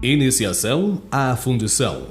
Iniciação à fundição.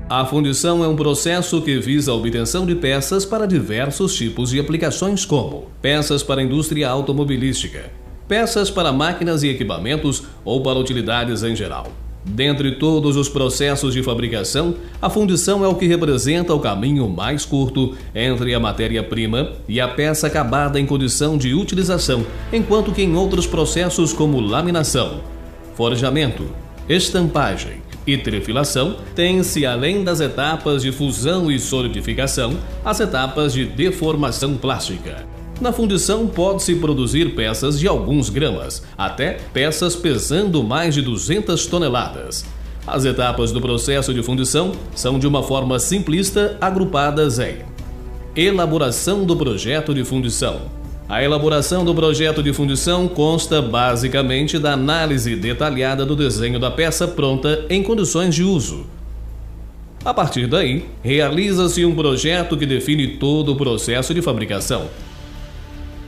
A fundição é um processo que visa a obtenção de peças para diversos tipos de aplicações, como peças para a indústria automobilística, peças para máquinas e equipamentos ou para utilidades em geral. Dentre todos os processos de fabricação, a fundição é o que representa o caminho mais curto entre a matéria-prima e a peça acabada em condição de utilização, enquanto que em outros processos como laminação, forjamento, estampagem e trefilação, tem-se, além das etapas de fusão e solidificação, as etapas de deformação plástica. Na fundição pode-se produzir peças de alguns gramas, até peças pesando mais de 200 toneladas. As etapas do processo de fundição são, de uma forma simplista, agrupadas em: elaboração do projeto de fundição. A elaboração do projeto de fundição consta basicamente da análise detalhada do desenho da peça pronta em condições de uso. A partir daí, realiza-se um projeto que define todo o processo de fabricação,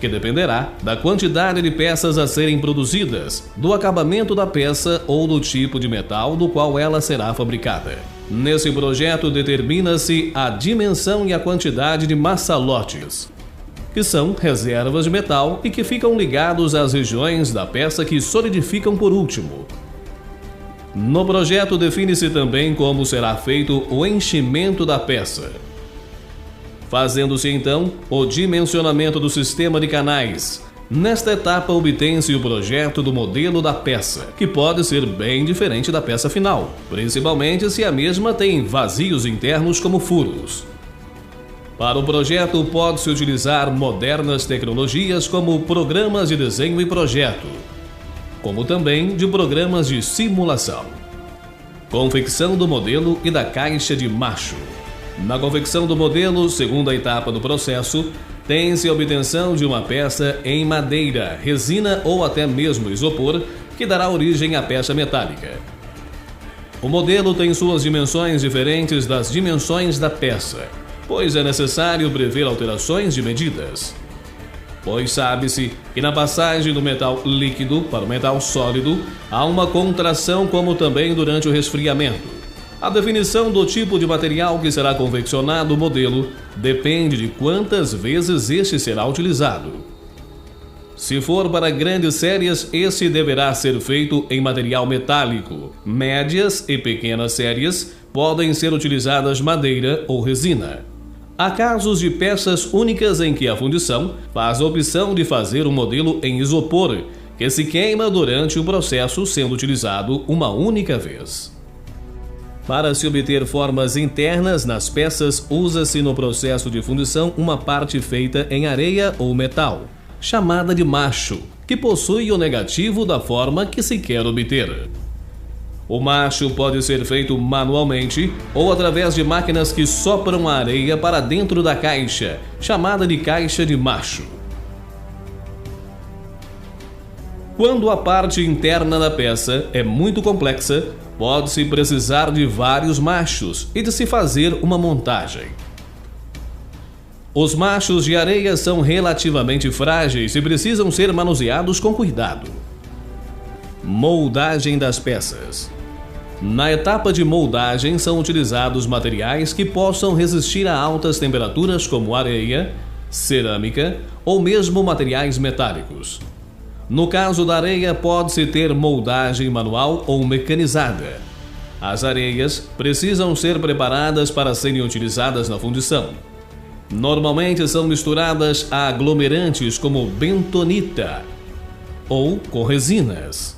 que dependerá da quantidade de peças a serem produzidas, do acabamento da peça ou do tipo de metal do qual ela será fabricada. Nesse projeto determina-se a dimensão e a quantidade de massalotes, que são reservas de metal e que ficam ligados às regiões da peça que solidificam por último. No projeto define-se também como será feito o enchimento da peça, fazendo-se então o dimensionamento do sistema de canais. Nesta etapa obtém-se o projeto do modelo da peça, que pode ser bem diferente da peça final, principalmente se a mesma tem vazios internos como furos. Para o projeto pode-se utilizar modernas tecnologias como programas de desenho e projeto, como também de programas de simulação. Confecção do modelo e da caixa de macho. Na confecção do modelo, segunda etapa do processo, tem-se a obtenção de uma peça em madeira, resina ou até mesmo isopor, que dará origem à peça metálica. O modelo tem suas dimensões diferentes das dimensões da peça, pois é necessário prever alterações de medidas. Pois sabe-se que na passagem do metal líquido para o metal sólido há uma contração, como também durante o resfriamento. A definição do tipo de material que será confeccionado o modelo depende de quantas vezes este será utilizado. Se for para grandes séries, esse deverá ser feito em material metálico. Médias e pequenas séries podem ser utilizadas madeira ou resina. Há casos de peças únicas em que a fundição faz a opção de fazer um modelo em isopor, que se queima durante o processo, sendo utilizado uma única vez. Para se obter formas internas nas peças, usa-se no processo de fundição uma parte feita em areia ou metal, chamada de macho, que possui o negativo da forma que se quer obter. O macho pode ser feito manualmente ou através de máquinas que sopram a areia para dentro da caixa, chamada de caixa de macho. Quando a parte interna da peça é muito complexa, pode-se precisar de vários machos e de se fazer uma montagem. Os machos de areia são relativamente frágeis e precisam ser manuseados com cuidado. Moldagem das peças. Na etapa de moldagem são utilizados materiais que possam resistir a altas temperaturas, como areia, cerâmica ou mesmo materiais metálicos. No caso da areia, pode-se ter moldagem manual ou mecanizada. As areias precisam ser preparadas para serem utilizadas na fundição. Normalmente são misturadas a aglomerantes como bentonita ou com resinas.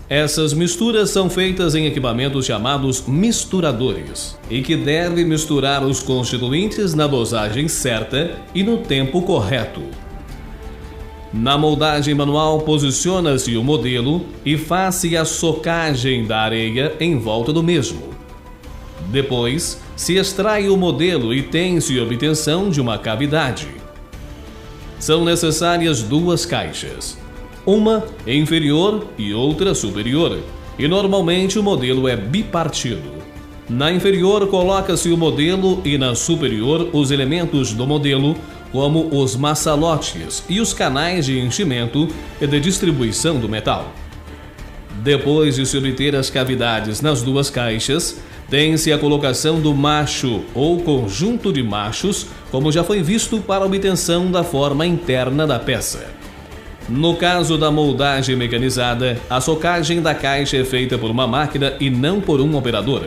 Essas misturas são feitas em equipamentos chamados misturadores e que devem misturar os constituintes na dosagem certa e no tempo correto. Na moldagem manual, posiciona-se o modelo e faz-se a socagem da areia em volta do mesmo. Depois, se extrai o modelo e tem-se obtenção de uma cavidade. São necessárias duas caixas, uma inferior e outra superior, e normalmente o modelo é bipartido. Na inferior coloca-se o modelo e na superior os elementos do modelo, como os maçalotes e os canais de enchimento e de distribuição do metal. Depois de se obter as cavidades nas duas caixas, tem-se a colocação do macho ou conjunto de machos, como já foi visto, para obtenção da forma interna da peça. No caso da moldagem mecanizada, a socagem da caixa é feita por uma máquina e não por um operador.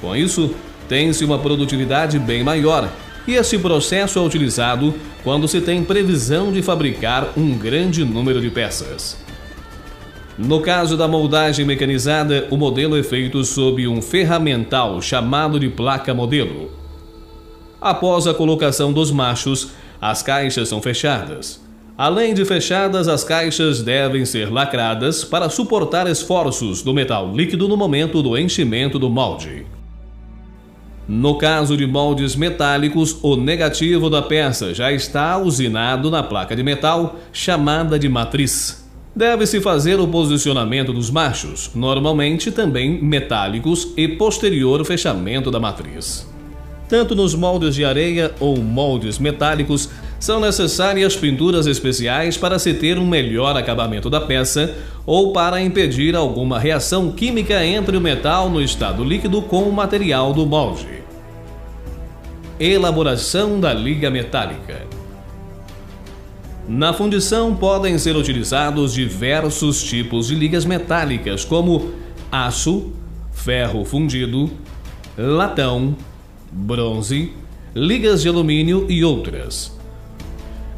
Com isso, tem-se uma produtividade bem maior, e esse processo é utilizado quando se tem previsão de fabricar um grande número de peças. No caso da moldagem mecanizada, o modelo é feito sob um ferramental chamado de placa-modelo. Após a colocação dos machos, as caixas são fechadas. Além de fechadas, as caixas devem ser lacradas para suportar esforços do metal líquido no momento do enchimento do molde. No caso de moldes metálicos, o negativo da peça já está usinado na placa de metal, chamada de matriz. Deve-se fazer o posicionamento dos machos, normalmente também metálicos, e posterior fechamento da matriz. Tanto nos moldes de areia ou moldes metálicos, são necessárias pinturas especiais para se ter um melhor acabamento da peça ou para impedir alguma reação química entre o metal no estado líquido com o material do molde. Elaboração da liga metálica. Na fundição podem ser utilizados diversos tipos de ligas metálicas, como aço, ferro fundido, latão, bronze, ligas de alumínio e outras.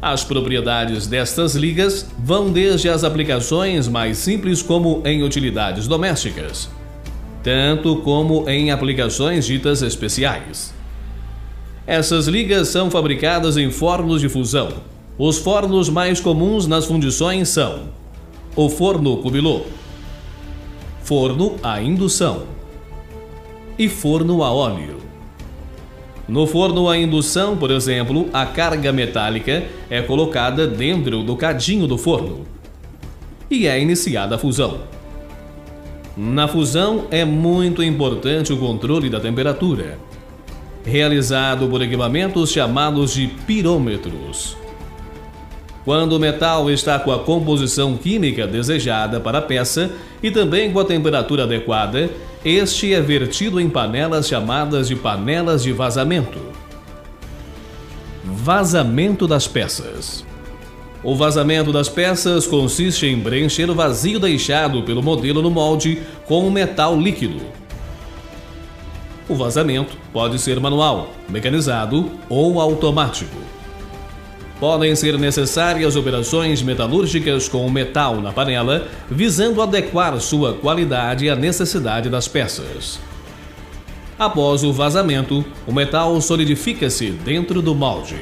As propriedades destas ligas vão desde as aplicações mais simples, como em utilidades domésticas, tanto como em aplicações ditas especiais. Essas ligas são fabricadas em fornos de fusão. Os fornos mais comuns nas fundições são o forno cubilot, forno a indução e forno a óleo. No forno a indução, por exemplo, a carga metálica é colocada dentro do cadinho do forno e é iniciada a fusão. Na fusão é muito importante o controle da temperatura, realizado por equipamentos chamados de pirômetros. Quando o metal está com a composição química desejada para a peça e também com a temperatura adequada, este é vertido em panelas chamadas de panelas de vazamento. Vazamento das peças. O vazamento das peças consiste em preencher o vazio deixado pelo modelo no molde com um metal líquido. O vazamento pode ser manual, mecanizado ou automático. Podem ser necessárias operações metalúrgicas com o metal na panela, visando adequar sua qualidade à necessidade das peças. Após o vazamento, o metal solidifica-se dentro do molde.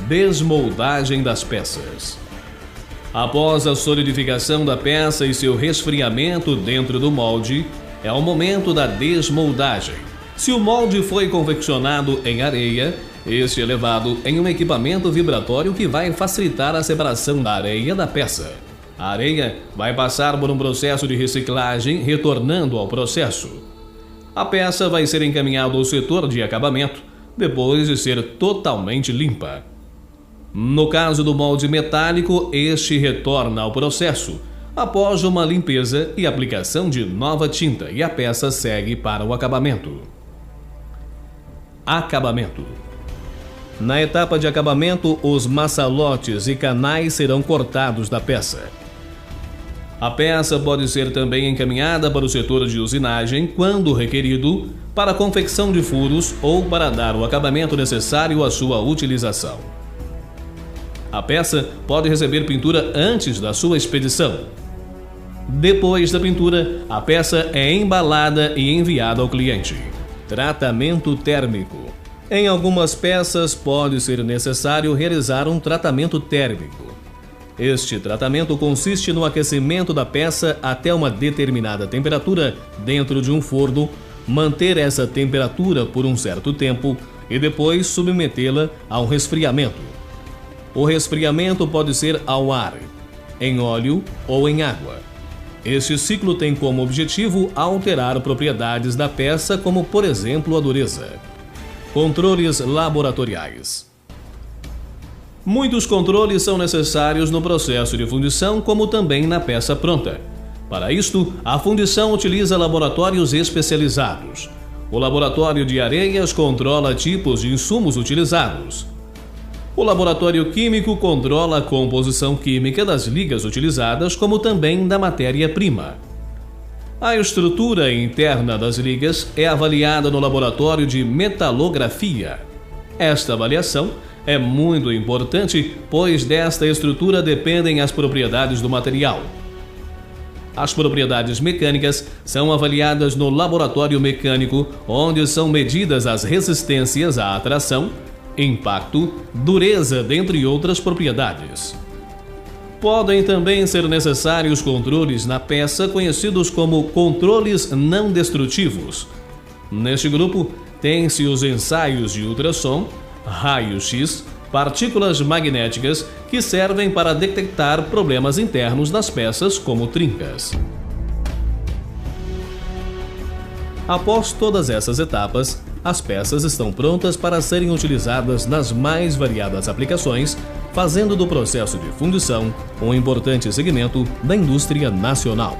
Desmoldagem das peças. Após a solidificação da peça e seu resfriamento dentro do molde, é o momento da desmoldagem. Se o molde foi confeccionado em areia, este é levado em um equipamento vibratório que vai facilitar a separação da areia da peça. A areia vai passar por um processo de reciclagem, retornando ao processo. A peça vai ser encaminhada ao setor de acabamento, depois de ser totalmente limpa. No caso do molde metálico, este retorna ao processo, após uma limpeza e aplicação de nova tinta, e a peça segue para o acabamento. Acabamento. Na etapa de acabamento, os maçalotes e canais serão cortados da peça. A peça pode ser também encaminhada para o setor de usinagem, quando requerido, para a confecção de furos ou para dar o acabamento necessário à sua utilização. A peça pode receber pintura antes da sua expedição. Depois da pintura, a peça é embalada e enviada ao cliente. Tratamento térmico. Em algumas peças pode ser necessário realizar um tratamento térmico. Este tratamento consiste no aquecimento da peça até uma determinada temperatura dentro de um forno, manter essa temperatura por um certo tempo e depois submetê-la a um resfriamento. O resfriamento pode ser ao ar, em óleo ou em água. Este ciclo tem como objetivo alterar propriedades da peça, como por exemplo a dureza. Controles laboratoriais. Muitos controles são necessários no processo de fundição, como também na peça pronta. Para isto, a fundição utiliza laboratórios especializados. O laboratório de areias controla tipos de insumos utilizados. O laboratório químico controla a composição química das ligas utilizadas, como também da matéria-prima. A estrutura interna das ligas é avaliada no laboratório de metalografia. Esta avaliação é muito importante, pois desta estrutura dependem as propriedades do material. As propriedades mecânicas são avaliadas no laboratório mecânico, onde são medidas as resistências à atração, impacto, dureza, dentre outras propriedades. Podem também ser necessários controles na peça, conhecidos como controles não destrutivos. Neste grupo, tem-se os ensaios de ultrassom, raio-x, partículas magnéticas, que servem para detectar problemas internos das peças, como trincas. Após todas essas etapas, as peças estão prontas para serem utilizadas nas mais variadas aplicações, fazendo do processo de fundição um importante segmento da indústria nacional.